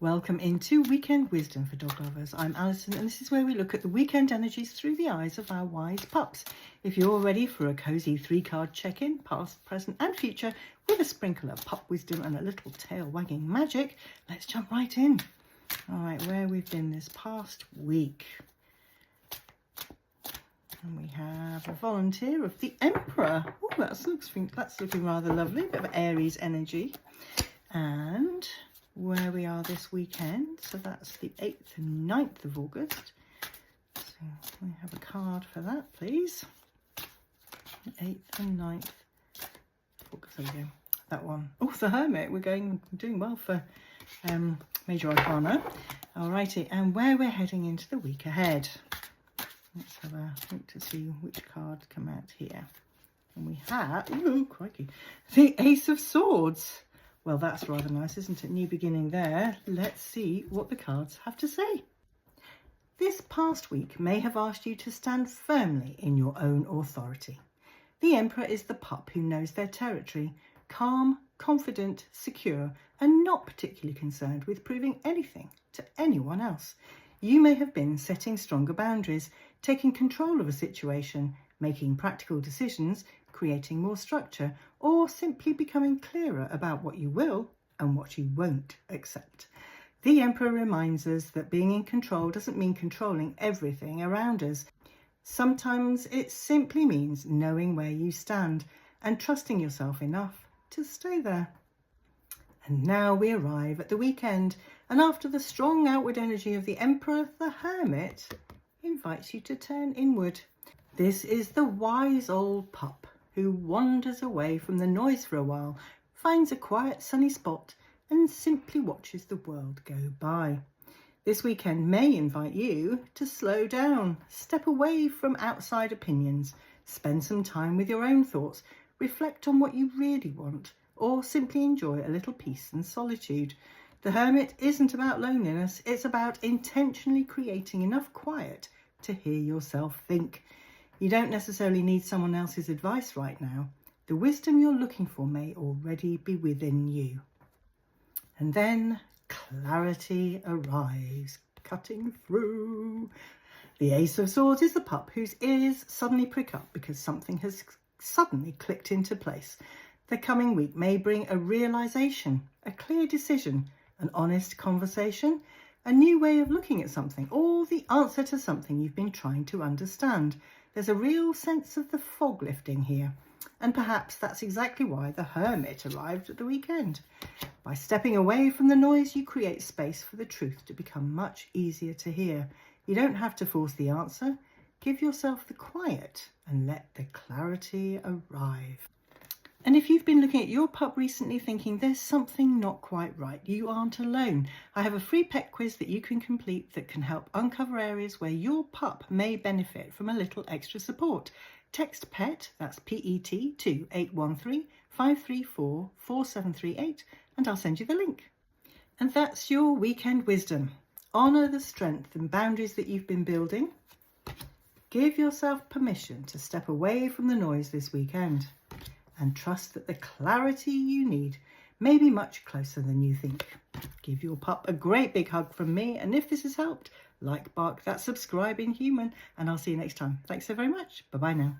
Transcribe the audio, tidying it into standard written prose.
Welcome into Weekend Wisdom for Dog Lovers. I'm Alison, and this is where we look at the weekend energies through the eyes of our wise pups. If you're ready for a cosy 3-card check-in, past, present and future, with a sprinkle of pup wisdom and a little tail-wagging magic, let's jump right in. All right, where we've been this past week. And we have a volunteer of the Emperor. Oh, that's looking rather lovely, bit of Aries energy. And where we are this weekend, so that's the 8th and 9th of August. So we have a card for that, please. 8th and 9th of August, there we go. That one. Oh, the Hermit. We're doing well for Major Arcana. Alrighty, and where we're heading into the week ahead. Let's have a look to see which cards come out here. And we have, oh crikey, the Ace of Swords. Well, that's rather nice, isn't it? New beginning there. Let's see what the cards have to say. This past week may have asked you to stand firmly in your own authority. The Emperor is the pup who knows their territory, calm, confident, secure, and not particularly concerned with proving anything to anyone else. You may have been setting stronger boundaries, taking control of a situation, making practical decisions, creating more structure, or simply becoming clearer about what you will and what you won't accept. The Emperor reminds us that being in control doesn't mean controlling everything around us. Sometimes it simply means knowing where you stand and trusting yourself enough to stay there. And now we arrive at the weekend, and after the strong outward energy of the Emperor, the Hermit invites you to turn inward. This is the wise old pup who wanders away from the noise for a while, finds a quiet sunny spot and simply watches the world go by. This weekend may invite you to slow down, step away from outside opinions, spend some time with your own thoughts, reflect on what you really want, or simply enjoy a little peace and solitude. The Hermit isn't about loneliness, it's about intentionally creating enough quiet to hear yourself think. You don't necessarily need someone else's advice right now. The wisdom you're looking for may already be within you. And then clarity arrives, cutting through. The Ace of Swords is the pup whose ears suddenly prick up because something has suddenly clicked into place. The coming week may bring a realization, a clear decision, an honest conversation, a new way of looking at something, or the answer to something you've been trying to understand. There's a real sense of the fog lifting here, and perhaps that's exactly why the Hermit arrived at the weekend. By stepping away from the noise, you create space for the truth to become much easier to hear. You don't have to force the answer. Give yourself the quiet and let the clarity arrive. And if you've been looking at your pup recently thinking there's something not quite right, you aren't alone. I have a free pet quiz that you can complete that can help uncover areas where your pup may benefit from a little extra support. Text PET, that's P-E-T, to 813-534-4738 and I'll send you the link. And that's your weekend wisdom. Honour the strength and boundaries that you've been building. Give yourself permission to step away from the noise this weekend. And trust that the clarity you need may be much closer than you think. Give your pup a great big hug from me, and if this has helped, like, bark that subscribing human, and I'll see you next time. Thanks so very much. Bye-bye now.